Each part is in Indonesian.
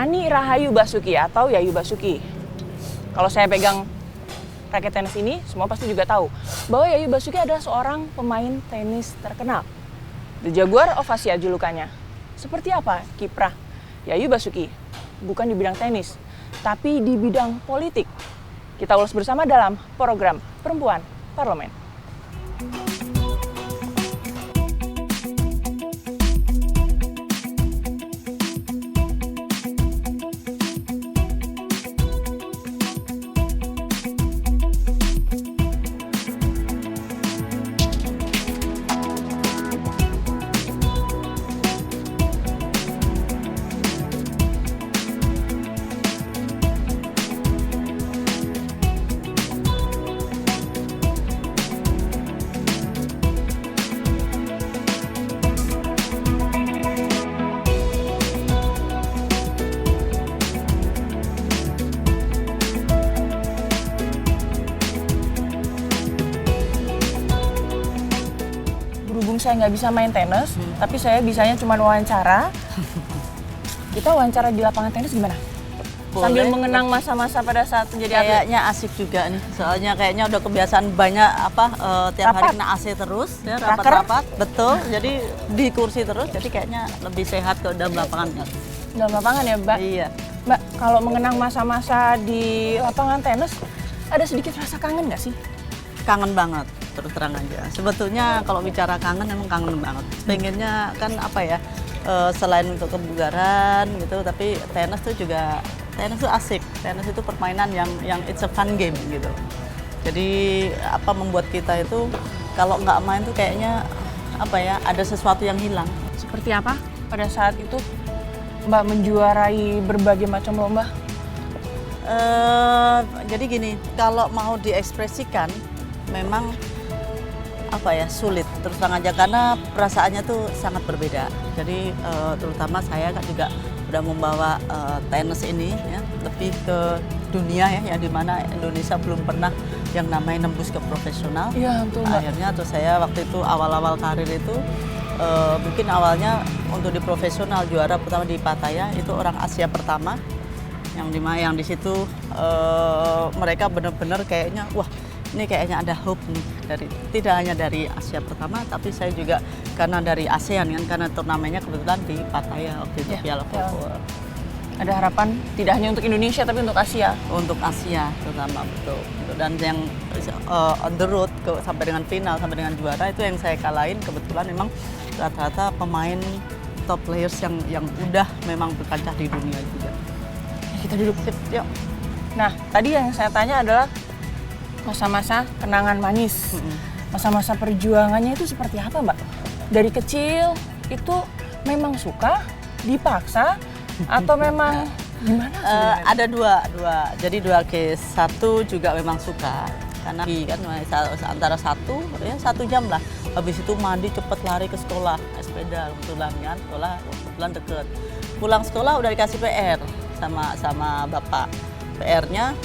Nani Rahayu Basuki atau Yayu Basuki. Kalau saya pegang raket tenis ini, semua pasti juga tahu bahwa Yayu Basuki adalah seorang pemain tenis terkenal. The Jaguar of Asia julukannya. Seperti apa kiprah Yayu Basuki? Bukan di bidang tenis, tapi di bidang politik. Kita ulas bersama dalam program Perempuan Parlemen. Berhubung saya nggak bisa main tenis, tapi saya bisanya cuma wawancara. Kita wawancara di lapangan tenis gimana? Boleh. Sambil mengenang masa-masa pada saat menjadi atlet. Kayaknya asik juga nih, soalnya kayaknya udah kebiasaan banyak tiap hari kena AC terus, ya rapat-rapat, betul. Jadi di kursi terus, jadi kayaknya lebih sehat ke dalam lapangan. Dalam lapangan ya, Mbak? Iya. Mbak, kalau mengenang masa-masa di lapangan tenis, ada sedikit rasa kangen nggak sih? Kangen banget, terus terang aja. Sebetulnya kalau bicara kangen, emang kangen banget. Pengennya kan selain untuk kebugaran gitu, tapi tenis tuh asik. Tenis itu permainan yang it's a fun game gitu. Jadi membuat kita itu kalau nggak main tuh kayaknya ada sesuatu yang hilang. Seperti apa pada saat itu Mbak menjuarai berbagai macam lomba? Jadi gini, kalau mau diekspresikan memang sulit terus terang aja karena perasaannya tuh sangat berbeda. Jadi terutama saya kan juga udah membawa tenis ini ya lebih ke dunia ya, yang dimana Indonesia belum pernah yang namanya nembus ke profesional. Iya, betul, Mbak. Akhirnya tuh saya waktu itu awal-awal karir itu mungkin awalnya untuk di profesional juara pertama di Pattaya itu orang Asia pertama yang di situ mereka benar-benar kayaknya wah, ini kayaknya ada hope nih tidak hanya dari Asia pertama, tapi saya juga karena dari ASEAN kan, karena turnamennya kebetulan di Pattaya waktu itu Piala Koko. Ada harapan tidak hanya untuk Indonesia tapi untuk Asia. Untuk Asia terutama, betul. Dan yang on the road sampai dengan final, sampai dengan juara itu yang saya kalahin kebetulan memang rata-rata pemain top players yang udah memang berkancah di dunia juga. Kita duduk, yuk. Nah, tadi yang saya tanya adalah masa-masa kenangan manis. Masa-masa perjuangannya itu seperti apa, Mbak? Dari kecil itu memang suka, dipaksa, atau memang gimana sebenarnya? Ada dua. Jadi dua case. Satu juga memang suka. Karena kan antara 1 jam lah. Habis itu mandi cepet lari ke sekolah, sepeda kebetulan kan, sekolah kebetulan deket. Pulang sekolah udah dikasih PR sama bapak. PR-nya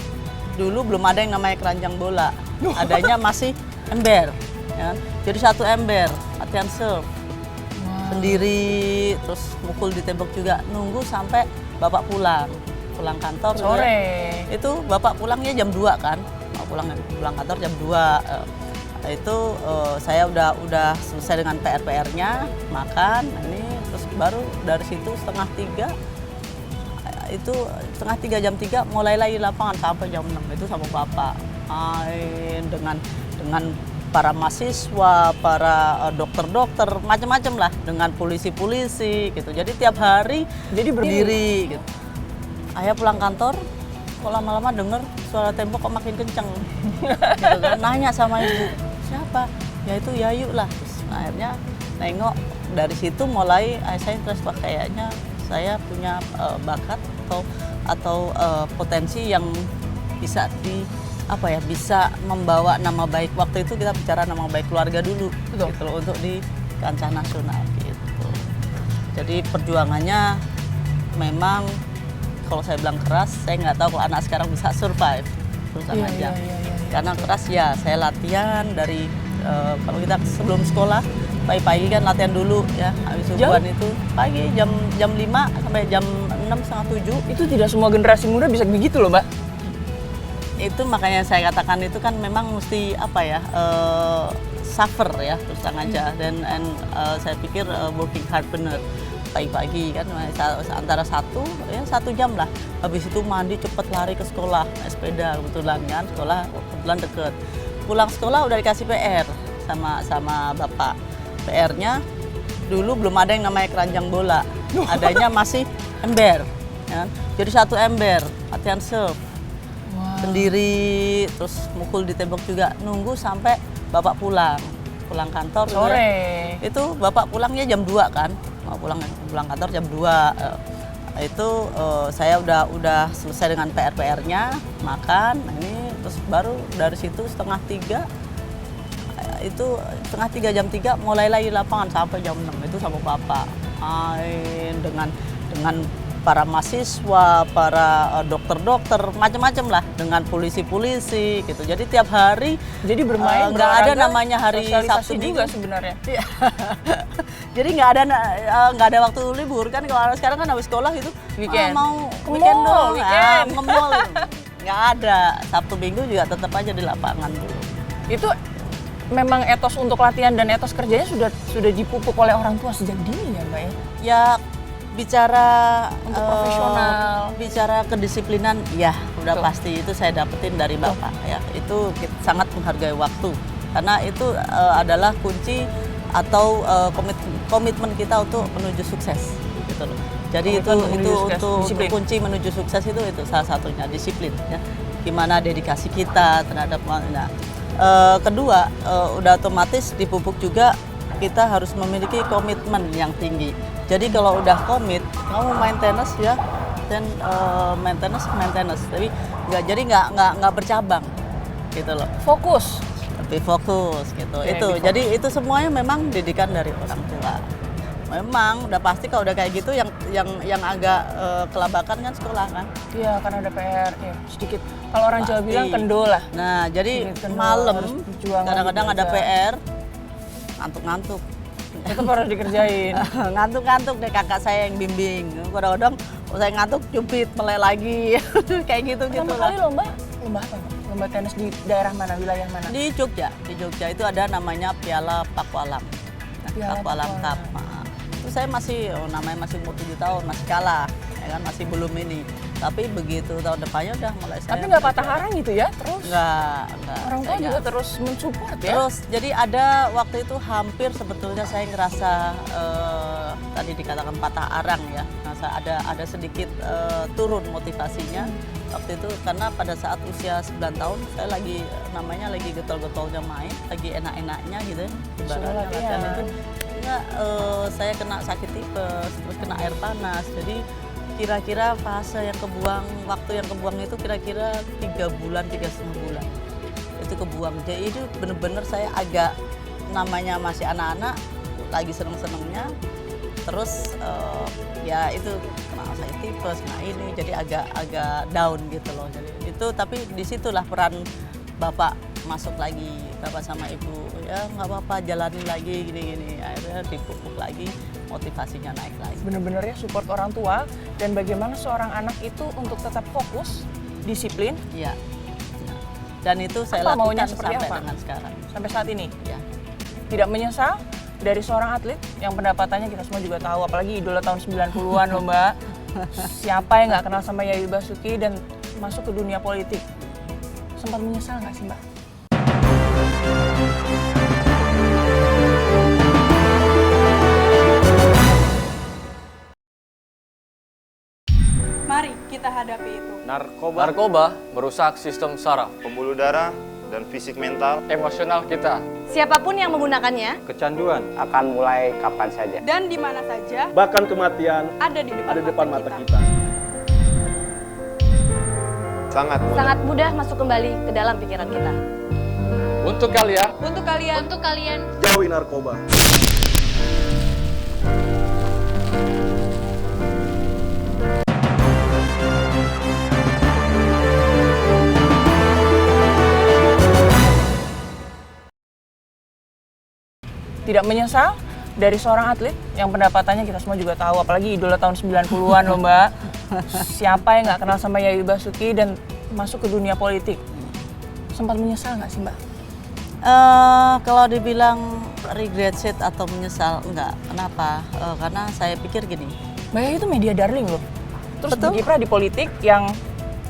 dulu belum ada yang namanya keranjang bola, adanya masih ember, ya. Jadi 1 ember, latihan serve sendiri, terus mukul di tembok juga, nunggu sampai bapak pulang kantor sore. Itu bapak pulangnya jam 2 kan, pulang kantor jam 2. Itu saya udah selesai dengan PR-nya, makan, ini terus baru dari situ setengah 3. Itu setengah 3, jam 3 mulai lagi lapangan sampai jam 6 itu sama bapak main dengan para mahasiswa, para dokter-dokter, macam-macam lah, dengan polisi-polisi gitu. Jadi tiap hari jadi berdiri gitu. Ayah pulang kantor kok lama-lama denger suara tembok kok makin kenceng gitu kan. Nanya sama ibu, siapa? Ya itu Yayu lah. Terus akhirnya nengok, dari situ mulai saya interest, kayaknya saya punya bakat atau potensi yang bisa bisa membawa nama baik. Waktu itu kita bicara nama baik keluarga dulu gitu loh, untuk di kancah nasional gitu. Jadi perjuangannya memang kalau saya bilang keras, saya nggak tahu kalau anak sekarang bisa survive terus aja. Karena keras ya, saya latihan dari kalau kita sebelum sekolah pagi-pagi kan latihan dulu ya, habis subuhan itu pagi jam 5 sampai jam 6 6, setengah 7. Itu tidak semua generasi muda bisa begitu loh, Mbak. Itu makanya saya katakan itu kan memang mesti apa ya, suffer ya terus terang aja. Dan saya pikir working hard bener. Pagi-pagi kan antara 1 jam lah. Habis itu mandi cepet lari ke sekolah, naik sepeda kebetulan kan, sekolah kebetulan deket. Pulang sekolah udah dikasih PR sama bapak. PR-nya dulu belum ada yang namanya keranjang bola, adanya masih ember. Ya. Jadi 1 ember, latihan serve. Sendiri, terus mukul di tembok juga, nunggu sampai bapak pulang kantor Sore. itu bapak pulangnya jam 2 kan, mau pulang kantor jam 2. Itu saya udah selesai dengan PR-nya, makan ini, terus baru dari situ setengah 3 itu setengah 3 jam 3 mulai lagi lapangan sampai jam 6 itu sama bapak main dengan para mahasiswa, para dokter-dokter, macam-macam lah, dengan polisi-polisi gitu. Jadi tiap hari Jadi bermain nggak ada namanya hari sosialisasi Sabtu Minggu juga sebenarnya. Jadi nggak ada waktu libur kan, kalau sekarang kan habis sekolah gitu Weekend. mau Ke weekend mall, dong, weekend. nge-mall gitu. Nggak ada. Sabtu Minggu juga tetap aja di lapangan dulu. Itu memang etos untuk latihan dan etos kerjanya sudah dipupuk oleh orang tua sejak dini ya, Mbak ya? Ya bicara Untuk profesional. bicara kedisiplinan, ya udah Betul. pasti itu saya dapetin dari bapak ya. Itu sangat menghargai waktu karena itu adalah kunci atau komitmen kita untuk menuju sukses gitu loh. Jadi Komitmen itu menuju sukses, untuk disiplin. kunci menuju sukses itu salah satunya disiplin ya. Gimana dedikasi kita terhadap kedua udah otomatis dipupuk juga kita harus memiliki komitmen yang tinggi. Jadi kalau udah komit, kamu main tenis ya, dan maintenance, tapi nggak bercabang, gitu loh. Fokus. Lebih fokus gitu. Ya, Itu. lebih fokus. Jadi itu semuanya memang didikan dari orang tua. Memang udah pasti kalau udah kayak gitu yang agak kelabakan kan sekolah kan. Iya, karena ada PR ya, sedikit. Kalau orang Jawa Pasti. bilang kendor lah. Nah, jadi Sedikit kendor, malam harus berjuang kadang-kadang lagi ada belajar. PR, ngantuk-ngantuk. Tetap harus dikerjain. Ngantuk-ngantuk deh kakak saya yang bimbing. Kadang-kadang saya ngantuk cupit melek lagi. Kayak gitu-gitu Pertama lah. kali lomba apa? Lomba tenis di daerah mana, wilayah mana? Di Jogja itu ada namanya Piala Pakualam. Piala Pakualam Cup. Pakualam. Itu saya namanya masih umur 7 tahun, masih kalah. Ya kan masih belum ini. Tapi begitu tahun depannya udah mulai saya. Tapi nggak patah arang gitu ya, terus? Enggak. Orang tua saya juga nggak. terus mensupport ya? Terus jadi ada waktu itu hampir sebetulnya saya ngerasa tadi dikatakan patah arang ya. Ngerasa ada sedikit turun motivasinya waktu itu karena pada saat usia 9 tahun saya lagi getol-getolnya main, lagi enak-enaknya gitu ya. Ibaratnya latihan itu enggak, saya kena sakit tipes, terus kena air panas. Jadi kira-kira fase yang waktu yang kebuang itu kira-kira 3 bulan, 3,5 bulan. Itu kebuang. Jadi itu bener-bener saya agak namanya masih anak-anak, lagi seneng-senengnya. Terus ya itu kena sakit tipes, kena ini, jadi agak down gitu loh. Jadi itu tapi disitulah peran bapak masuk lagi, bapak sama ibu ya nggak apa-apa jalani lagi gini-gini, akhirnya dipupuk lagi, motivasinya naik lagi. Bener-bener ya support orang tua dan bagaimana seorang anak itu untuk tetap fokus, disiplin. Iya. Nah, dan itu saya Apa maunya lakukan seperti sampai apa? dengan sekarang. Sampai saat ini. Ya. Tidak menyesal dari seorang atlet yang pendapatannya kita semua juga tahu, apalagi idola tahun 90-an loh Mbak. Siapa yang nggak kenal sama Yayu Basuki dan masuk ke dunia politik? Sempat menyesal nggak sih Mbak? Mari kita hadapi itu. Narkoba merusak sistem saraf, pembuluh darah, dan fisik mental. emosional kita. Siapapun yang menggunakannya Kecanduan akan mulai kapan saja. dan di mana saja bahkan kematian ada di ada di depan mata kita. Sangat mudah. Sangat mudah masuk kembali ke dalam pikiran kita. Untuk kalian, Untuk kalian Jauhi narkoba. Tidak menyesal dari seorang atlet yang pendapatannya kita semua juga tahu, apalagi idola tahun 90-an loh Mbak. Siapa yang nggak kenal sama Yayu Basuki dan masuk ke dunia politik? Sempat menyesal nggak sih Mbak? Kalau dibilang regret it atau menyesal, enggak. Kenapa? Karena saya pikir gini. Mbak Yayu itu media darling loh. Terus Betul. berkiprah di politik yang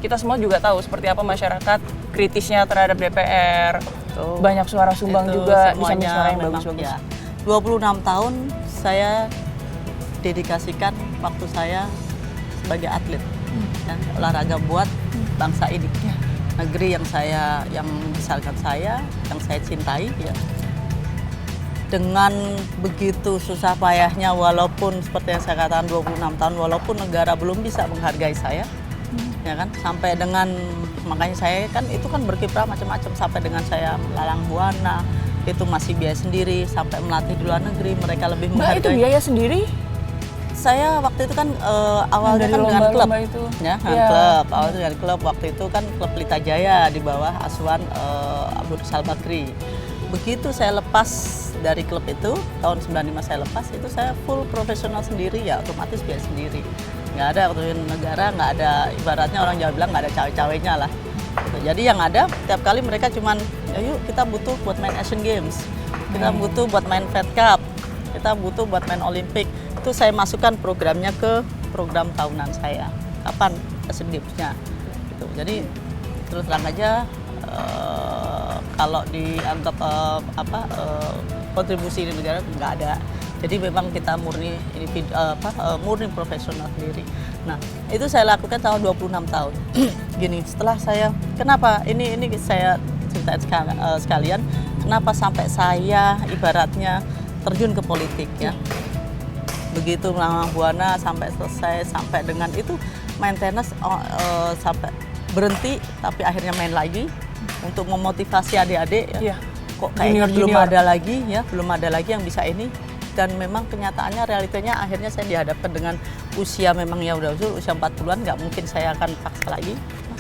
kita semua juga tahu seperti apa masyarakat kritisnya terhadap DPR. Betul. Banyak suara sumbang Itu juga, bisa semuanya suara yang memang bagus-bagus. ya. 26 tahun saya dedikasikan waktu saya sebagai atlet. Dan olahraga buat bangsa ini. Negeri yang membesarkan saya, yang saya cintai ya. Dengan begitu susah payahnya, walaupun seperti yang saya katakan 26 tahun, walaupun negara belum bisa menghargai saya, ya kan, sampai dengan, makanya saya kan itu kan berkiprah macam-macam, sampai dengan saya melalang buana, itu masih biaya sendiri, sampai melatih di luar negeri, mereka lebih Mbak itu menghargai. biaya sendiri? Saya waktu itu kan awalnya Dari kan dengan klub, lomba-lomba itu. ya, dengan Iya. klub. Awalnya dengan klub, waktu itu kan klub Pelita Jaya di bawah asuhan Abdul Sal Bakri. Begitu saya lepas dari klub itu, tahun 95 saya lepas, itu saya full profesional sendiri, ya otomatis biaya sendiri. Nggak ada waktu itu negara, nggak ada, ibaratnya orang Jawa bilang nggak ada cawe-cawenya lah. Gitu. Jadi yang ada, tiap kali mereka cuman, ya yuk kita butuh buat main Asian Games, kita butuh buat main Fed Cup, kita butuh buat main Olimpik. Itu saya masukkan programnya ke program tahunan saya. Kapan Asian Games-nya? Gitu. Jadi terus terang aja, kalau dianggap kontribusi di negara nggak ada. Jadi memang kita murni individu, murni profesional sendiri. Nah itu saya lakukan tahun 26 tahun. Gini, setelah saya, kenapa ini saya ceritain sekalian, kenapa sampai saya ibaratnya terjun ke politik ya. Begitu melalang buana sampai selesai, sampai dengan itu main tenis sampai berhenti, tapi akhirnya main lagi untuk memotivasi adik-adik ya. Iya. Kok kayaknya belum Junior-junior. ada lagi ya, belum ada lagi yang bisa ini. Dan memang kenyataannya, realitanya akhirnya saya dihadapkan dengan usia memang ya udah usia 40-an, nggak mungkin saya akan paksa lagi.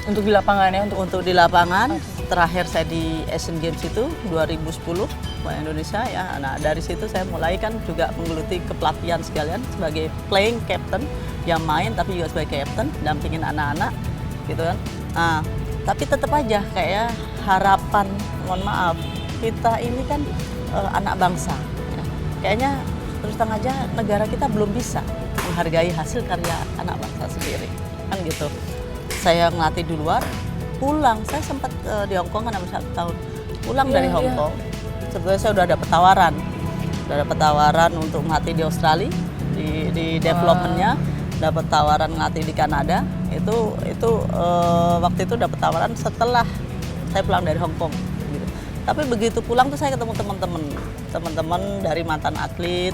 Untuk di lapangan ya, Untuk di lapangan, terakhir saya di Asian Games itu 2010 buat Indonesia ya. Nah dari situ saya mulai kan juga menggeluti kepelatihan sekalian sebagai playing captain, yang main tapi juga sebagai captain, dampingin anak-anak gitu kan. Nah tapi tetap aja kayak harapan, mohon maaf, kita ini kan anak bangsa. Ya. Kayaknya terus terang aja negara kita belum bisa menghargai hasil karya anak bangsa sendiri kan gitu. Saya ngelatih di luar, pulang, saya sempat di Hong Kong kan hampir 1 tahun, pulang dari Hong Kong, sebetulnya saya udah dapat tawaran untuk ngelatih di Australia, di developmentnya, dapat tawaran ngelatih di Kanada, itu waktu itu dapat tawaran setelah saya pulang dari Hong Kong. Gitu. Tapi begitu pulang tuh saya ketemu teman-teman dari mantan atlet,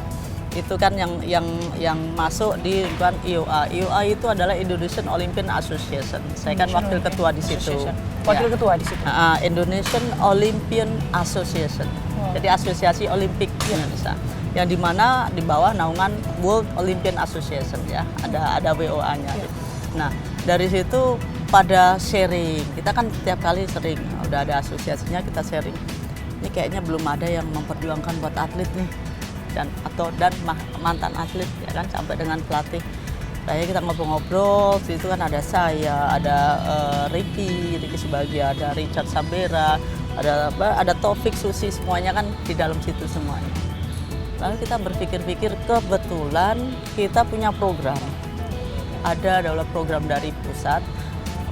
itu kan yang masuk di lingkungan IOA. IOA itu adalah Indonesian Olympic Association. Saya kan wakil ketua di situ. Wakil ketua di situ. Indonesian Olympian Association. Jadi Asosiasi Olimpik Indonesia. Yang dimana di bawah naungan World Olympian Association ya. Ada WOA-nya. Nah dari situ pada sharing. Kita kan setiap kali sering. Udah ada asosiasinya, kita sharing. Ini kayaknya belum ada yang memperjuangkan buat atlet nih. Dan mantan atlet ya kan, sampai dengan pelatih. Kayak kita ngobrol-ngobrol, situ kan ada saya, ada Ricky Subagia, ada Richard Sabera, ada Taufik Susi, semuanya kan di dalam situ semuanya. Lalu kita berpikir-pikir, kebetulan kita punya program. Adalah program dari pusat,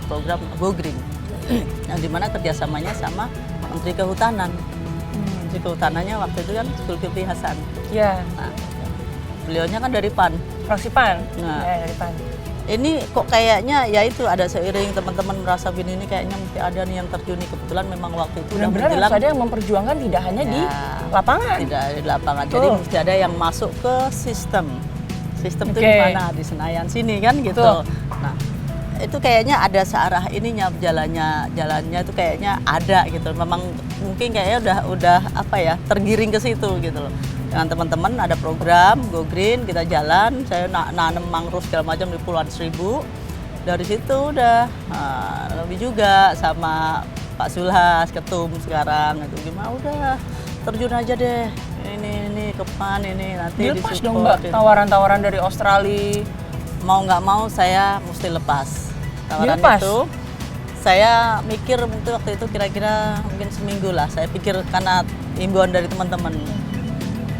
program Go Green, yang dimana kerjasamanya sama Menteri Kehutanan. Menteri Kehutanannya waktu itu kan Zulkifli Hasan. Iya. Nah, beliaunya kan dari PAN. Fraksi PAN. Nah. Ya, dari PAN. Ini kok kayaknya ya itu ada seiring teman-teman merasa gini ini kayaknya mesti ada nih yang terjun, kebetulan memang waktu itu udah Benar-benar harus ada yang memperjuangkan tidak hanya di lapangan. Tidak di lapangan. Betul. Jadi mesti ada yang masuk ke sistem. Sistem itu Oke. di mana? Di Senayan sini kan gitu. Betul. Nah, itu kayaknya ada searah ininya, jalannya itu kayaknya ada gitu. Memang mungkin kayaknya udah apa ya, tergiring ke situ gitu loh. Dengan teman-teman ada program Go Green, kita jalan, saya nanam mangrove segala macam di puluhan seribu. Dari situ udah lebih juga sama Pak Sulhas, ketum sekarang itu gimana, udah terjun aja deh. Ini ke PAN ini nanti Dilepas disupport. dong Mbak tawaran-tawaran dari Australia. Mau nggak mau saya mesti lepas tawaran Dilepas? itu. Saya mikir waktu itu kira-kira mungkin seminggu lah. Saya pikir karena himbauan dari teman-teman,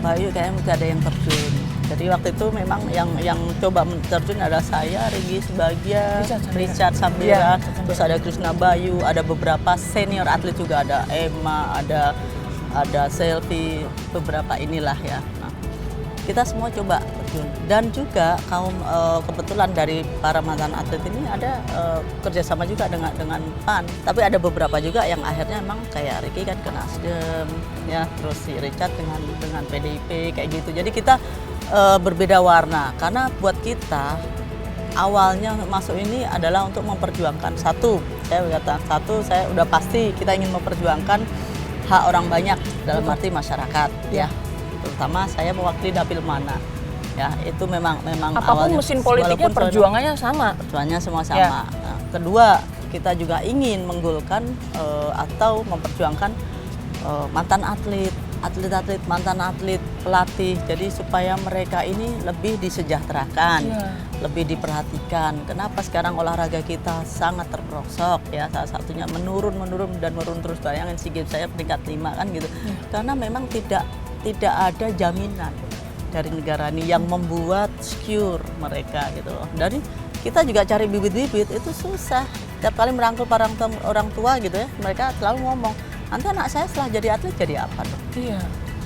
Mbak Ayu kayaknya mesti ada yang terjun. Jadi waktu itu memang yang coba terjun ada saya, Regi sebagian, Richard Sambira, terus ada Krishna Bayu, ada beberapa senior atlet juga, ada Emma, ada Selfie, beberapa inilah ya. Nah, kita semua coba terjun. Dan juga kaum kebetulan dari para mantan atlet ini ada kerjasama juga dengan PAN. Tapi ada beberapa juga yang akhirnya emang kayak Ricky kan ke Nasdem, ya, terus si Richard dengan PDIP kayak gitu. Jadi kita berbeda warna karena buat kita awalnya masuk ini adalah untuk memperjuangkan saya udah pasti kita ingin memperjuangkan hak orang banyak dalam arti masyarakat ya, terutama saya mewakili dapil mana ya, itu memang Apapun awalnya, mesin politiknya perjuangannya sama. perjuangannya semua sama. Nah, kedua kita juga ingin menggolkan atau memperjuangkan mantan atlet, mantan atlet, pelatih. Jadi supaya mereka ini lebih disejahterakan, lebih diperhatikan. Kenapa sekarang olahraga kita sangat terperosok ya? Salah satunya menurun terus. Bayangin SEA Games saya peringkat 5 kan gitu. Karena memang tidak ada jaminan dari negara ini yang membuat secure mereka gitu loh. Dari kita juga cari bibit-bibit itu susah. Tiap kali merangkul para orang tua gitu ya, mereka selalu ngomong, nanti anak saya setelah jadi atlet jadi apa dong? Iya.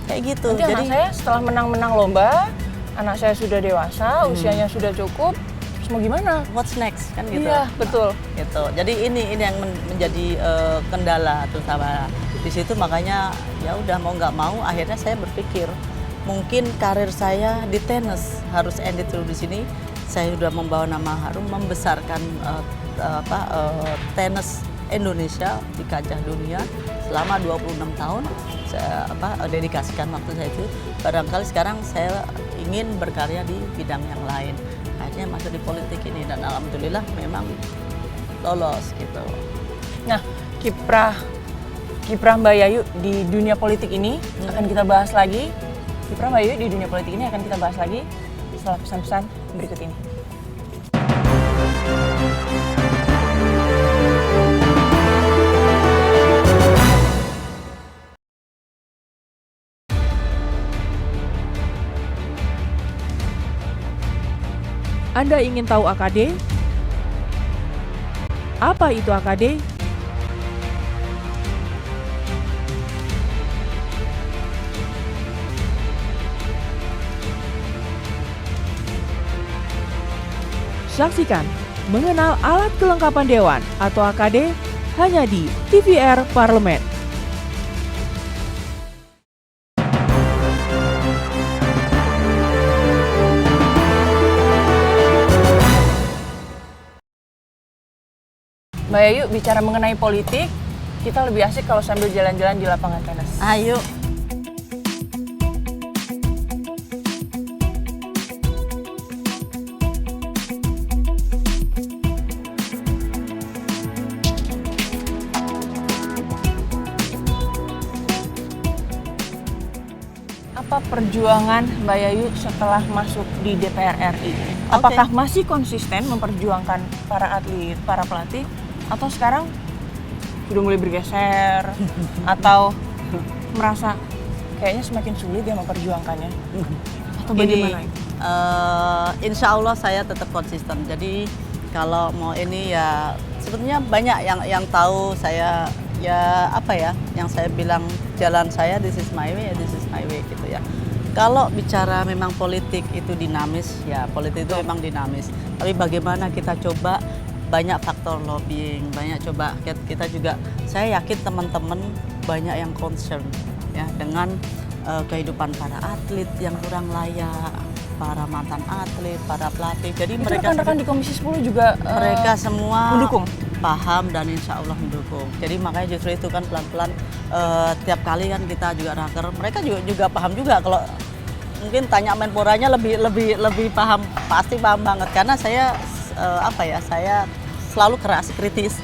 Kayak gitu. Nanti Jadi anak saya setelah menang lomba, anak saya sudah dewasa, usianya sudah cukup, terus mau gimana? what's next kan gitu. Iya, betul. Gitu. Jadi ini yang menjadi kendala terutama di situ, makanya ya udah mau nggak mau akhirnya saya berpikir mungkin karir saya di tenis harus ended dulu di sini. Saya sudah membawa nama harum membesarkan tenis Indonesia di kancah dunia selama 26 tahun. Saya dedikasikan waktu saya itu. Barangkali sekarang saya ingin berkarya di bidang yang lain. Akhirnya masuk di politik ini dan alhamdulillah memang lolos gitu. Nah, kiprah Mbak Yayu di dunia politik ini akan kita bahas lagi. Kiprah Mbak Yayu di dunia politik ini akan kita bahas lagi setelah pesan-pesan berikut ini. Anda ingin tahu AKD? Apa itu AKD? Saksikan Mengenal Alat Kelengkapan Dewan atau AKD hanya di TVR Parlemen. Mbak Yayu, bicara mengenai politik, kita lebih asik kalau sambil jalan-jalan di lapangan tenis. Ayo. Apa perjuangan Mbak Yayu setelah masuk di DPR RI? Apakah masih konsisten memperjuangkan para atlet, para pelatih, atau sekarang sudah mulai bergeser, atau merasa kayaknya semakin sulit ya memperjuangkannya? Atau bagaimana itu? Insya Allah saya tetap konsisten. Jadi kalau mau ini ya sebetulnya banyak yang tahu saya ya yang saya bilang jalan saya this is my way, this is my way gitu ya. Kalau bicara memang politik itu dinamis, ya politik itu memang dinamis. Tapi bagaimana kita coba banyak faktor lobbying, banyak coba kita juga, saya yakin teman-teman banyak yang concern ya dengan kehidupan para atlet yang kurang layak, para mantan atlet, para pelatih. Jadi Itu mereka rekan-rekan di Komisi 10 juga mereka semua mendukung? Paham dan insya Allah mendukung. Jadi makanya justru itu kan pelan-pelan tiap kali kan kita juga raker, mereka juga paham juga. Kalau mungkin tanya Menporanya lebih paham, pasti paham banget karena saya saya selalu keras kritis.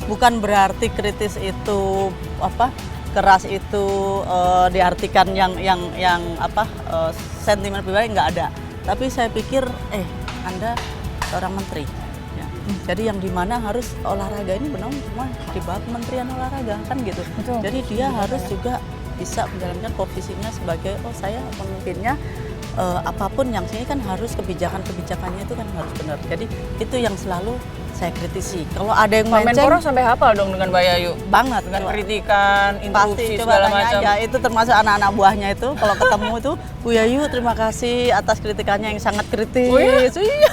Bukan berarti kritis itu keras itu diartikan yang sentimen pribadi nggak ada. Tapi saya pikir Anda seorang menteri. Ya. Jadi yang dimana harus olahraga ini benar semua di bawah Kementerian Olahraga kan gitu. Betul. Jadi dia harus juga bisa menjalankan posisinya sebagai saya pemimpinnya. Apapun yang sini kan harus kebijakannya itu kan harus benar. Jadi itu yang selalu saya kritisi. Kalau ada yang Pak melenceng, Menpora sampai hafal dong dengan Mbak Yayu. banget Dengan Coba. kritikan, Pasti interupsi coba segala tanya macam. aja. Itu termasuk anak-anak buahnya itu kalau ketemu itu Bu Yayu terima kasih atas kritikannya yang sangat kritis. Oh iya? Iya.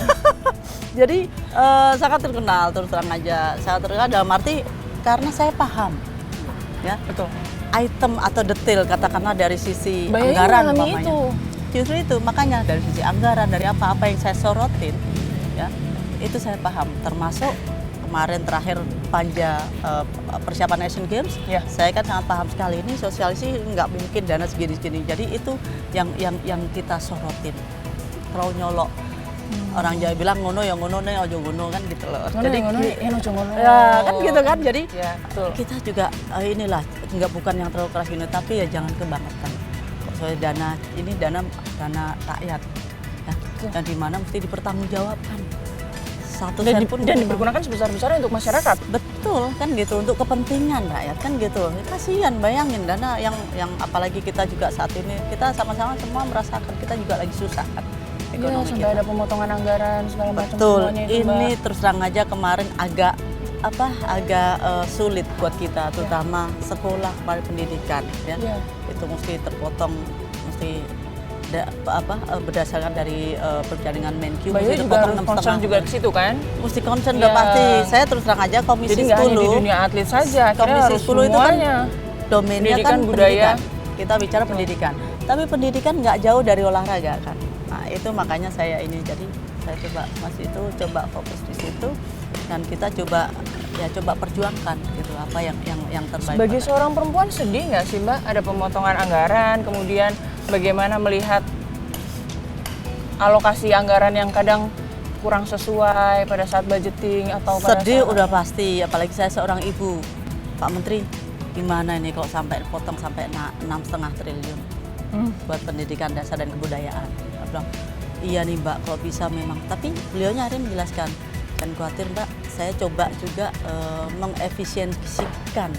Jadi sangat terkenal terus terang aja. Sangat terkenal dalam arti karena saya paham. Ya, Betul. item atau detail katakanlah dari sisi Mbak Yayu anggaran mengalami umpamanya. itu. Justru itu makanya dari sisi anggaran dari apa yang saya sorotin ya itu saya paham termasuk kemarin terakhir panja persiapan Asian Games Ya. saya kan sangat paham sekali ini sosialisasi nggak mungkin dana segini jadi itu yang kita sorotin terlalu nyolok orang Jawa bilang ngono ya ngono nih ojo ngono kan gitu loh Jadi ngono. ya kan gitu kan jadi Ya, betul. kita juga inilah nggak bukan yang terlalu keras gini tapi ya jangan kebangetan soalnya dana rakyat ya, dan di mana mesti dipertanggungjawabkan satu sen pun Dan dipergunakan sebesar-besarnya untuk masyarakat. betul kan gitu untuk kepentingan rakyat kan gitu kasihan bayangin dana yang apalagi kita juga saat ini kita sama-sama semua merasakan kita juga lagi susah kan Iya, ekonomi sampai kita. ada pemotongan anggaran segala macam Betul, semuanya itu, ini Mbak. terus terang aja kemarin agak sulit buat kita, terutama sekolah pendidikan ya. Iya. Itu mesti terpotong, mesti berdasarkan dari perjalanan Menkyu Mbak mesti Yayu juga terpotong harus concern juga ke situ kan? Mesti concern Iya. udah pasti. Saya terus terang aja Komisi Jadi 10. nggak hanya di dunia atlet saja, akhirnya Komisi harus 10 itu kan semuanya. domainnya Pendidikan, kan budaya. pendidikan. Kita bicara pendidikan. Tapi pendidikan nggak jauh dari olahraga kan. Nah, itu makanya saya ini jadi saya coba fokus di situ dan kita coba perjuangkan gitu apa yang terbaik. Sebagai pada- seorang perempuan sedih nggak sih Mbak ada pemotongan anggaran, kemudian bagaimana melihat alokasi anggaran yang kadang kurang sesuai pada saat budgeting atau pada sedih saat udah pasti, apalagi saya seorang ibu. Pak Menteri, gimana ini kalau sampai potong sampai 6,5 triliun buat pendidikan dasar dan kebudayaan. Saya bilang, iya nih Mbak, kalau bisa memang. Tapi beliaunya hari ini menjelaskan, dan khawatir Mbak, saya coba juga mengefisiensikan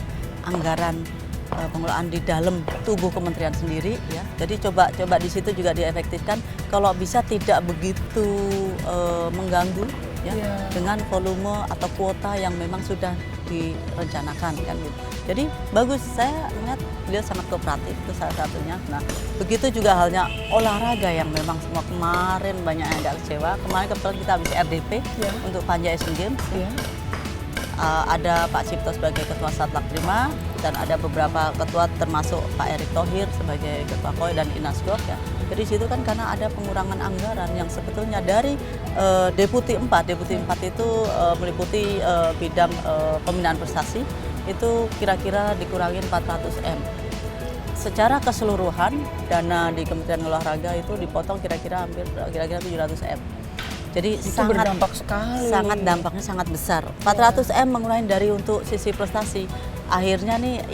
anggaran pengelolaan di dalam tubuh kementerian sendiri ya. Jadi coba di situ juga diefektifkan kalau bisa tidak begitu mengganggu ya dengan volume atau kuota yang memang sudah direncanakan kan gitu. Jadi bagus, saya melihat beliau sangat kooperatif itu salah satunya. Nah, begitu juga halnya olahraga yang memang semua kemarin banyak yang agak kecewa. Kemarin kebetulan kita habis RDP untuk panja Asian Games. Ada Pak Cipto sebagai Ketua Satlak Prima dan ada beberapa ketua termasuk Pak Erick Thohir sebagai Ketua KOI dan Inasgok ya. Jadi situ kan karena ada pengurangan anggaran yang sebetulnya dari Deputi 4 itu meliputi bidang pembinaan prestasi itu kira-kira dikurangin 400 M. Secara keseluruhan dana di Kementerian Olahraga itu dipotong kira-kira 700 M. Jadi itu sangat berdampak sekali. sangat dampaknya sangat besar. 400 M mengurangi dari untuk sisi prestasi. Akhirnya nih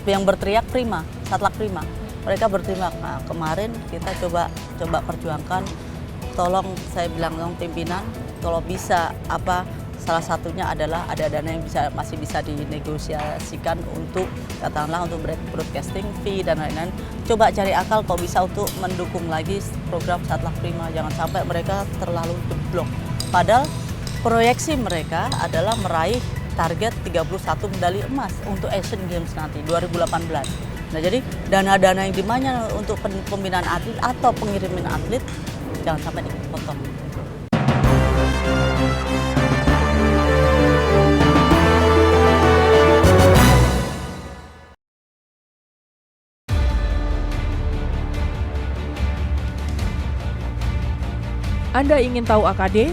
yang berteriak Prima, Satlak Prima. Mereka berteriak. Nah, kemarin kita coba perjuangkan. Tolong saya bilang dong pimpinan, kalau bisa salah satunya adalah ada dana yang masih bisa dinegosiasikan untuk katakanlah untuk broadcasting fee dan lain-lain. Coba cari akal kalau bisa untuk mendukung lagi program Satlak Prima. Jangan sampai mereka terlalu jeblok. Padahal proyeksi mereka adalah meraih target 31 medali emas untuk Asian Games nanti 2018. Nah, jadi dana-dana yang dimana untuk pembinaan atlet atau pengiriman atlet jangan sampai dipotong. Anda ingin tahu AKD?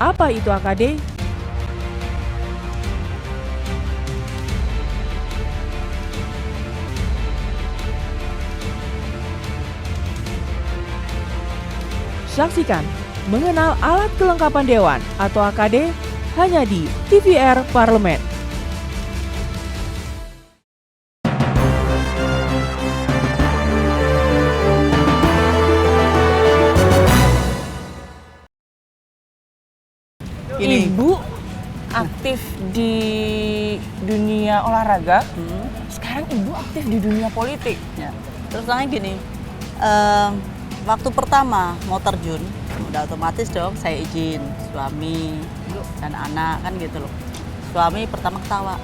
Apa itu AKD? Saksikan Mengenal Alat Kelengkapan Dewan atau AKD hanya di TVR Parlemen. Ibu aktif di dunia olahraga, sekarang ibu aktif di dunia politik. Ya. Terus terang gini, waktu pertama mau terjun, udah otomatis dong saya izin suami dan anak kan gitu loh. Suami pertama ketawa,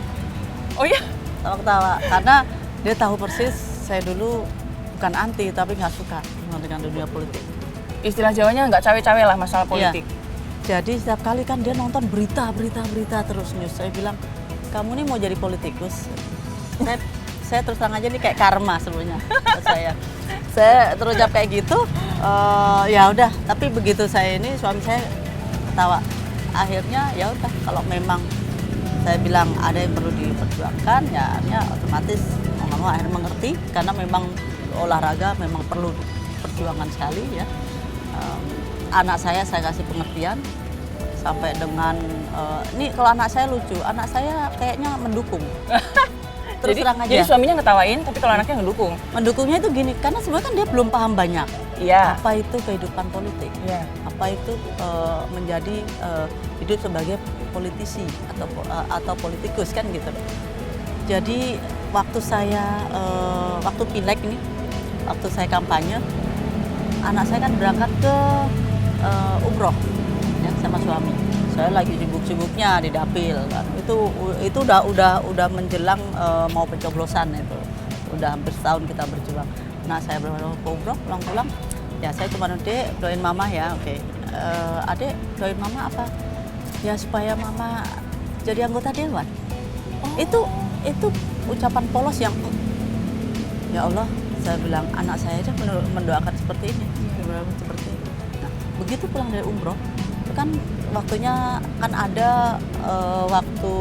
Oh ya? ketawa karena dia tahu persis saya dulu bukan anti tapi nggak suka dengan dunia politik. Istilah Jawanya nggak cawe-cawe lah masalah politik. Iya. Jadi setiap kali kan dia nonton berita terus news. Saya bilang, kamu nih mau jadi politikus? Saya terus terang aja nih kayak karma sebenarnya buat saya. Saya terus jawab kayak gitu. Ya udah. Tapi begitu saya ini suami saya ketawa. Akhirnya ya udah. Kalau memang saya bilang ada yang perlu diperjuangkan, ya akhirnya otomatis mau nggak mau akhirnya mengerti karena memang olahraga memang perlu perjuangan sekali ya. Anak saya kasih pengertian sampai dengan ini kalau anak saya lucu, anak saya kayaknya mendukung. Terus terang aja. Jadi suaminya ngetawain, tapi kalau anaknya ngedukung. Mendukungnya itu gini, karena sebenarnya kan dia belum paham banyak. Iya. Apa itu kehidupan politik? Iya. Apa itu menjadi hidup sebagai politisi atau politikus kan gitu. Jadi waktu saya waktu pileg ini, waktu saya kampanye, anak saya kan berangkat ke umroh ya, sama suami. Saya lagi sibuk-sibuknya di dapil kan. Itu udah menjelang mau pencoblosan itu. Udah hampir setahun kita berjuang. Nah, saya berangkat ke umroh, pulang-pulang. Ya saya cuma Dek, doain mama ya. Oke. Adek, doain mama apa? Ya supaya mama jadi anggota dewan. Itu ucapan polos yang ya Allah, saya bilang anak saya aja mendoakan seperti ini. Seperti ini. Nah, begitu pulang dari umroh, itu kan waktunya kan ada waktu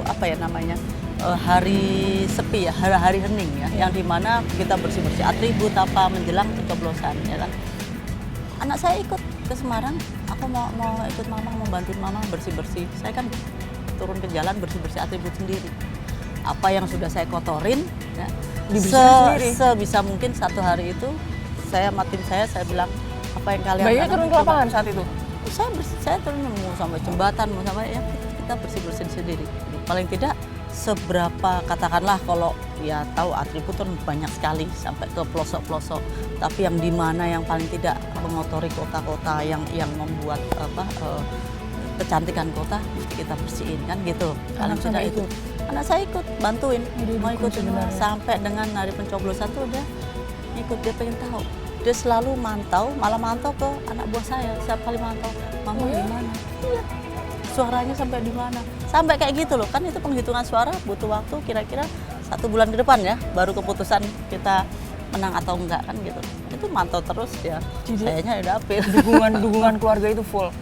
apa ya namanya hari sepi ya, hari hening ya, yang dimana kita bersih-bersih atribut apa menjelang pencoblosan ya kan. Anak saya ikut ke Semarang, aku mau ikut mama, mau bantuin mama bersih-bersih. Saya kan turun ke jalan bersih-bersih atribut sendiri. Apa yang sudah saya kotorin ya, sebisa mungkin satu hari itu saya sama tim saya bilang apa yang kalian Bayinya turun ke lapangan saat itu? Saya turun mau sampai jembatan, mau sampai ya kita bersih-bersih sendiri. Paling tidak seberapa katakanlah kalau ya tahu atribut kan banyak sekali sampai ke pelosok-pelosok. Tapi yang di mana yang paling tidak mengotori kota-kota yang membuat kecantikan kota mesti kita bersihin kan gitu. Paling tidak itu. Anak saya ikut bantuin, mau ikut sampai dengan hari pencoblosan tuh dia pengen tahu. Dia selalu malah mantau ke anak buah saya. Setiap kali mantau, mama di mana? Iya. Suaranya sampai di mana? Sampai kayak gitu loh. Kan itu penghitungan suara butuh waktu kira-kira 1 bulan ke depan ya, baru keputusan kita menang atau enggak kan gitu. Itu mantau terus ya. Sayanya di dapil. Dukungan keluarga itu full.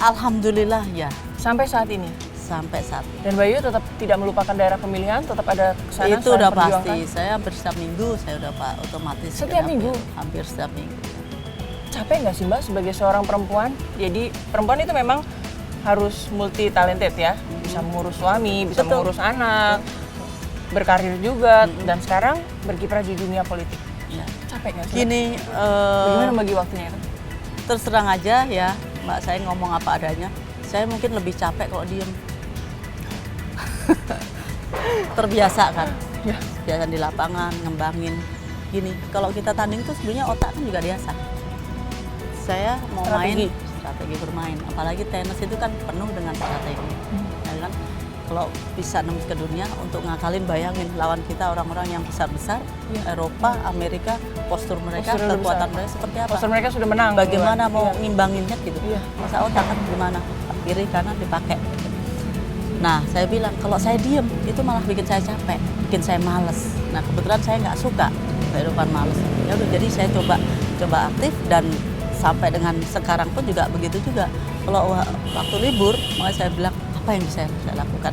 Alhamdulillah ya. Sampai saat ini. Sampai saat ini. Dan Bayu tetap tidak melupakan daerah pemilihan, tetap ada kesana. Itu udah pasti. Saya hampir setiap minggu saya udah otomatis. Setiap minggu? Hampir setiap minggu. Capek nggak sih Mbak sebagai seorang perempuan? Jadi perempuan itu memang harus multi talented ya, bisa mengurus suami, bisa mengurus anak, berkarir juga, dan sekarang berkiprah di dunia politik. Ya. Capek nggak sih? Gini, bagaimana bagi waktunya itu? terus terang aja ya, Mbak, saya ngomong apa adanya. Saya mungkin lebih capek kalau diem. Terbiasa kan, biasa di lapangan, ngembangin. Gini, kalau kita tanding tuh sebenarnya otak kan juga biasa. Saya mau strategi bermain, apalagi tenis itu kan penuh dengan strategi. Ya kan? Kalau bisa nembus ke dunia untuk ngakalin, bayangin lawan kita orang-orang yang besar-besar, Eropa, Amerika, postur mereka, kekuatan mereka seperti apa? Postur mereka sudah menang. Bagaimana mau ngimbanginnya gitu? Masa otak kan gimana? Kiri kanan dipakai. Nah, saya bilang kalau saya diem itu malah bikin saya capek, bikin saya males. Nah, kebetulan saya nggak suka kehidupan males. Ya udah, jadi saya coba aktif dan sampai dengan sekarang pun juga begitu juga. Kalau waktu libur, makanya saya bilang apa yang bisa saya lakukan.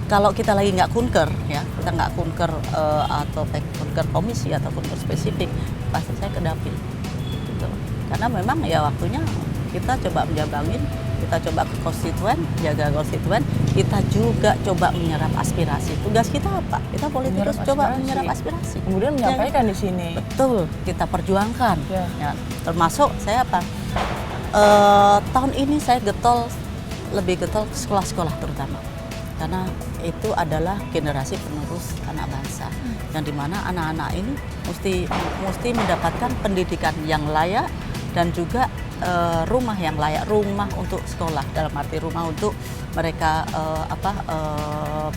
Kalau kita lagi nggak kunker, ya kita nggak kunker atau kunker komisi atau kunker spesifik, pasti saya ke dapil. Gitu. Karena memang ya waktunya kita coba menjambangin, kita coba ke konstituen, jaga konstituen, kita juga coba menyerap aspirasi. Tugas kita apa? Kita politikus coba menyerap aspirasi. Kemudian menyampaikan di sini. Betul, kita perjuangkan. Ya, termasuk saya apa? Tahun ini saya lebih getol sekolah-sekolah terutama, karena itu adalah generasi penerus anak bangsa, yang dimana anak-anak ini mesti mendapatkan pendidikan yang layak dan juga rumah yang layak, rumah untuk sekolah, dalam arti rumah untuk mereka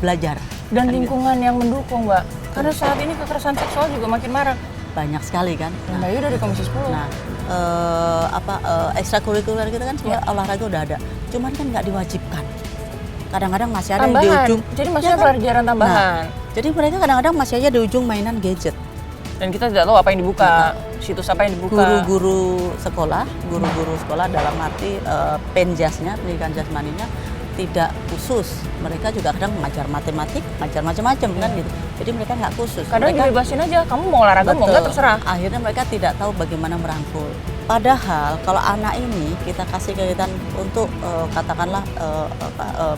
belajar. Dan lingkungan yang mendukung, Mbak. Karena saat ini kekerasan seksual juga makin marak. Banyak sekali kan. Dan Mbak Ayu dari Komisi 10. Nah, ekstrakurikuler kita kan semua olahraga udah ada, cuman kan nggak diwajibkan. Kadang-kadang masih ada yang di ujung. Jadi maksudnya pelajaran tambahan. Jadi mereka kadang-kadang masih aja di ujung mainan gadget. Dan kita tidak tahu apa yang dibuka, situs apa yang dibuka. Guru-guru sekolah dalam arti penjasnya, pendidikan jasmaninya tidak khusus. Mereka juga kadang mengajar matematik, mengajar macam-macam kan gitu. Jadi mereka nggak khusus. Kadang mereka dibebasin aja, kamu mau olahraga mau nggak terserah. Akhirnya mereka tidak tahu bagaimana merangkul. Padahal kalau anak ini kita kasih kegiatan untuk katakanlah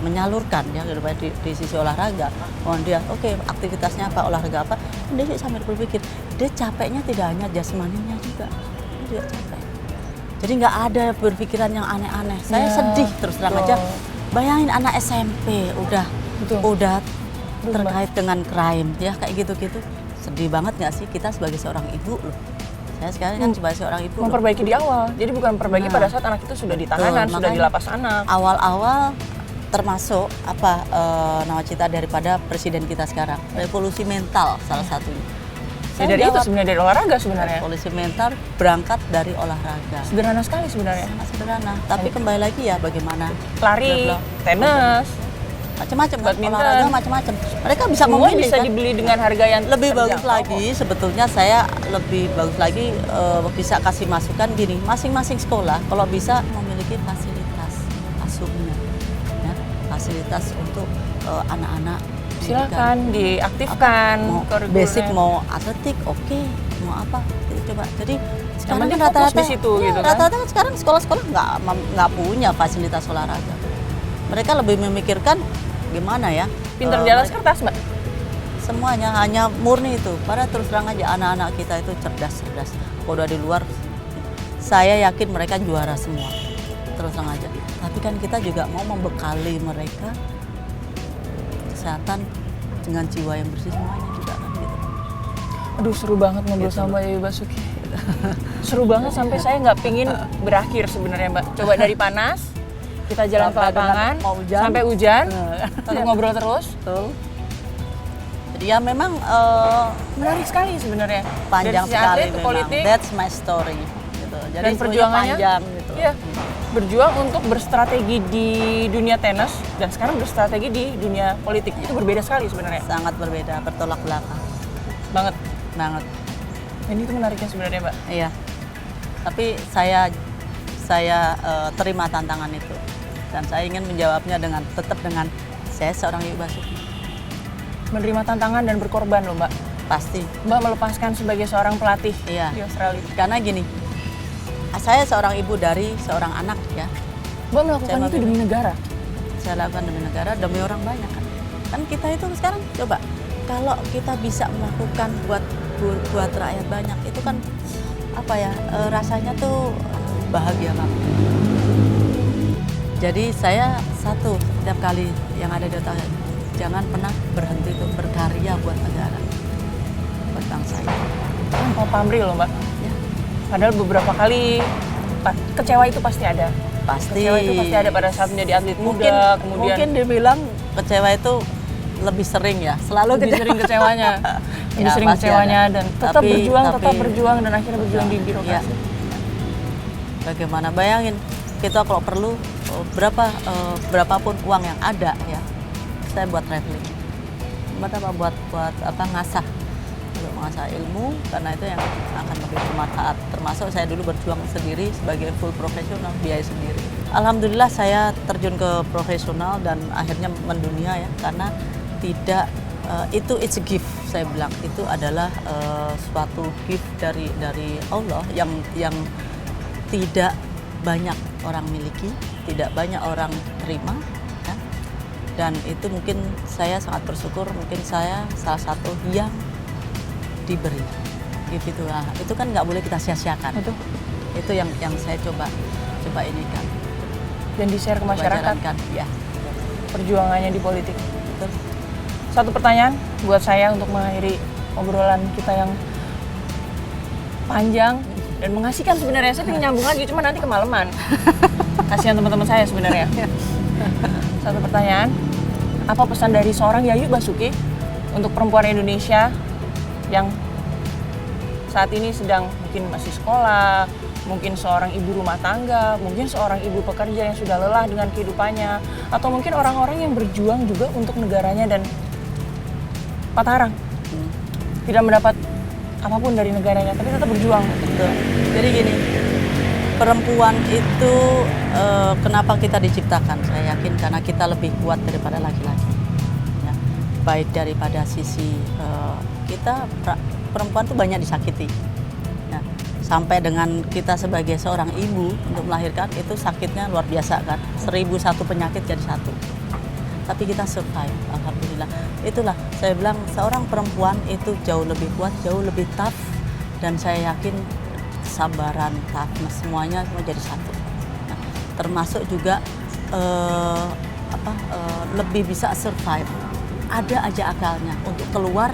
menyalurkan ya di sisi olahraga. Dia aktivitasnya apa, olahraga apa, dia sambil berpikir dia capeknya tidak hanya jasmaninya juga, dia capek. Jadi nggak ada berpikiran yang aneh-aneh. Saya sedih terus terang aja. Bayangin anak SMP udah terkait dengan crime ya kayak gitu-gitu. Sedih banget nggak sih kita sebagai seorang ibu loh. Saya sekarang kan sebagai seorang ibu memperbaiki di awal. Jadi bukan memperbaiki pada saat anak itu sudah di tahanan, sudah di lapas anak. Awal-awal termasuk nawacita daripada presiden kita sekarang, revolusi mental salah satunya. Dari itu sebenarnya, dari olahraga sebenarnya. Revolusi mental berangkat dari olahraga. Sederhana sekali sebenarnya. Sangat sederhana. Tapi kembali lagi ya bagaimana lari, tenis, macam-macam, olahraga macam-macam. Mereka bisa semua memilih, bisa dibeli dengan harga yang lebih bagus lagi. Sebetulnya saya lebih bagus lagi bisa kasih masukan gini, masing-masing sekolah kalau bisa memiliki fasilitas asuhnya, ya, fasilitas untuk anak-anak. Silakan diaktifkan. Mau basic, mau atletik, mau apa, coba. Jadi sekarang kan rata-rata di situ gitu kan. Rata-rata kan sekarang sekolah-sekolah nggak punya fasilitas olahraga. Mereka lebih memikirkan gimana ya? Pinter di atas kertas, Mbak. Semuanya hanya murni itu. Pada terus terang aja anak-anak kita itu cerdas. Kalau udah di luar, saya yakin mereka juara semua. Terus terang aja. Tapi kan kita juga mau membekali mereka kesehatan dengan jiwa yang bersih semuanya juga kan gitu. Aduh seru banget ngobrol sama Mbak Yayu Basuki. Seru banget sampai saya nggak pingin berakhir sebenarnya, Mbak. Coba dari panas, kita jalan ke lapangan, sampai hujan, lalu ngobrol terus. Betul. Jadi ya memang menarik sekali sebenarnya. Panjang dari sekali atlet ke memang. politik. That's my story. Gitu. Jadi Dan perjuangannya panjang gitu. Iya. Berjuang untuk berstrategi di dunia tenis dan sekarang berstrategi di dunia politik. Itu berbeda sekali sebenarnya. Sangat berbeda, bertolak belakang. Banget. Dan itu menariknya sebenarnya, Mbak. Iya. Tapi saya terima tantangan itu dan saya ingin menjawabnya tetap dengan saya seorang Yayu Basuki. Menerima tantangan dan berkorban loh, Mbak. Pasti. Mbak melepaskan sebagai seorang pelatih di Australia. Karena gini, saya seorang ibu dari seorang anak ya. Mbak melakukan itu demi negara? Saya lakukan demi negara, demi orang banyak kan. Kan kita itu sekarang coba, kalau kita bisa melakukan buat rakyat banyak, itu kan apa ya, rasanya tuh bahagia banget. Jadi saya setiap kali yang ada di otak, jangan pernah berhenti untuk berkarya buat negara, buat bangsa ini. Tanpa pamrih loh, Mbak. Padahal beberapa kali kecewa itu pasti ada. Kecewa itu pasti ada pada saat menjadi atlet muda. Mungkin dia bilang kecewa itu lebih sering ya. Lebih sering kecewanya. Lebih sering kecewanya dan tetap berjuang dan akhirnya berjuang di birokrasi. Ya. Bagaimana bayangin kita kalau perlu berapapun uang yang ada ya, saya buat traveling. Buat ngasah. Mengasah ilmu, karena itu yang akan lebih bermanfaat. Termasuk saya dulu berjuang sendiri sebagai full profesional, biaya sendiri. Alhamdulillah saya terjun ke profesional dan akhirnya mendunia ya, karena tidak it's a gift, saya bilang itu adalah suatu gift dari Allah yang tidak banyak orang miliki, tidak banyak orang terima. Ya. Dan itu mungkin saya sangat bersyukur, mungkin saya salah satu yang diberi gitu lah. Itu kan nggak boleh kita sia-siakan. Itu yang saya coba coba ini kan. Dan di-share ke masyarakat Kan, ya. perjuangannya di politik. Betul. Satu pertanyaan buat saya untuk mengakhiri obrolan kita yang panjang dan mengasihkan sebenarnya. Saya pengen nyambung lagi, cuma nanti kemalaman. Kasihan teman-teman saya sebenarnya. Satu pertanyaan, apa pesan dari seorang Yayu Basuki untuk perempuan Indonesia yang saat ini sedang mungkin masih sekolah, mungkin seorang ibu rumah tangga, mungkin seorang ibu pekerja yang sudah lelah dengan kehidupannya, atau mungkin orang-orang yang berjuang juga untuk negaranya dan patah arang, tidak mendapat apapun dari negaranya, tapi tetap berjuang. Betul. Jadi gini, perempuan itu kenapa kita diciptakan? Saya yakin karena kita lebih kuat daripada laki-laki. Ya. Baik daripada sisi kita perempuan tuh banyak disakiti. Ya. Sampai dengan kita sebagai seorang ibu untuk melahirkan itu sakitnya luar biasa kan. 1001 penyakit jadi satu. Tapi kita survive, alhamdulillah. Itulah saya bilang seorang perempuan itu jauh lebih kuat, jauh lebih tough, dan saya yakin kesabaran, toughness semuanya semua jadi satu. Nah, termasuk juga lebih bisa survive. Ada aja akalnya untuk keluar,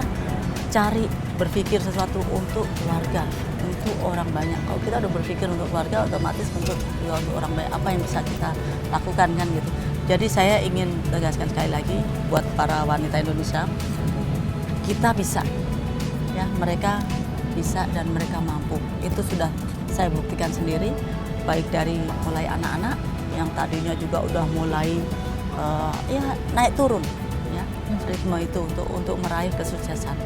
cari berpikir sesuatu untuk keluarga, untuk orang banyak. Kalau kita udah berpikir untuk keluarga, otomatis untuk orang banyak apa yang bisa kita lakukan kan gitu. Jadi saya ingin tegaskan sekali lagi buat para wanita Indonesia, kita bisa, ya mereka bisa dan mereka mampu. Itu sudah saya buktikan sendiri, baik dari mulai anak-anak yang tadinya juga udah mulai ya naik turun, ya ritme itu untuk meraih kesuksesan.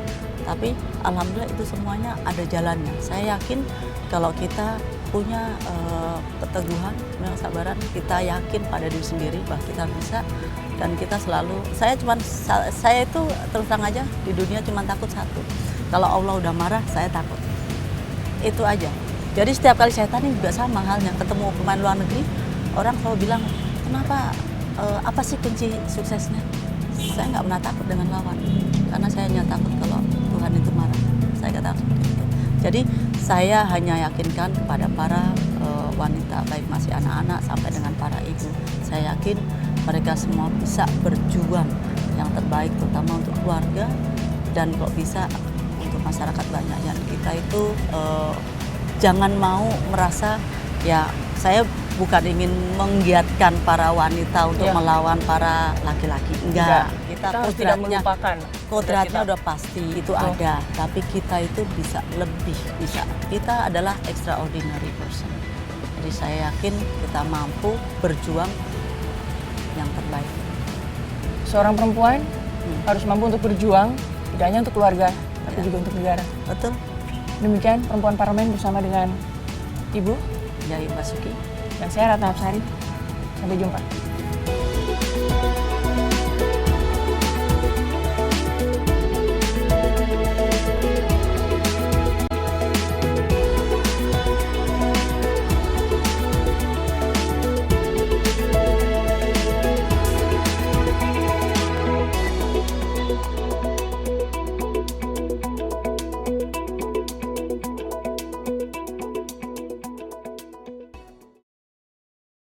Tapi alhamdulillah itu semuanya ada jalannya. Saya yakin kalau kita punya keteguhan, kesabaran, kita yakin pada diri sendiri bahwa kita bisa, dan kita selalu, saya itu terus terang aja di dunia cuma takut satu, kalau Allah udah marah saya takut, itu aja. Jadi setiap kali saya tanya juga sama halnya, ketemu pemain luar negeri, orang selalu bilang kenapa, apa sih kunci suksesnya? Saya nggak pernah takut dengan lawan, karena saya hanya takut kalau Tuhan itu marah. Saya katakan seperti itu. Jadi saya hanya yakinkan kepada para wanita, baik masih anak-anak sampai dengan para ibu, saya yakin mereka semua bisa berjuang yang terbaik, terutama untuk keluarga dan kalau bisa untuk masyarakat banyak. Dan kita itu jangan mau merasa, ya saya bukan ingin menggiatkan para wanita untuk melawan para laki-laki. Enggak. Kita harus tidak melupakan. Kodratnya udah pasti itu ada, tapi kita itu bisa lebih, bisa. Kita adalah extraordinary person. Jadi saya yakin kita mampu berjuang yang terbaik. Seorang perempuan harus mampu untuk berjuang, tidak hanya untuk keluarga, tapi juga untuk negara. Betul. Demikian Perempuan Parlemen bersama dengan Ibu Yayu Basuki. dan saya Ratna Apsari. Sampai jumpa.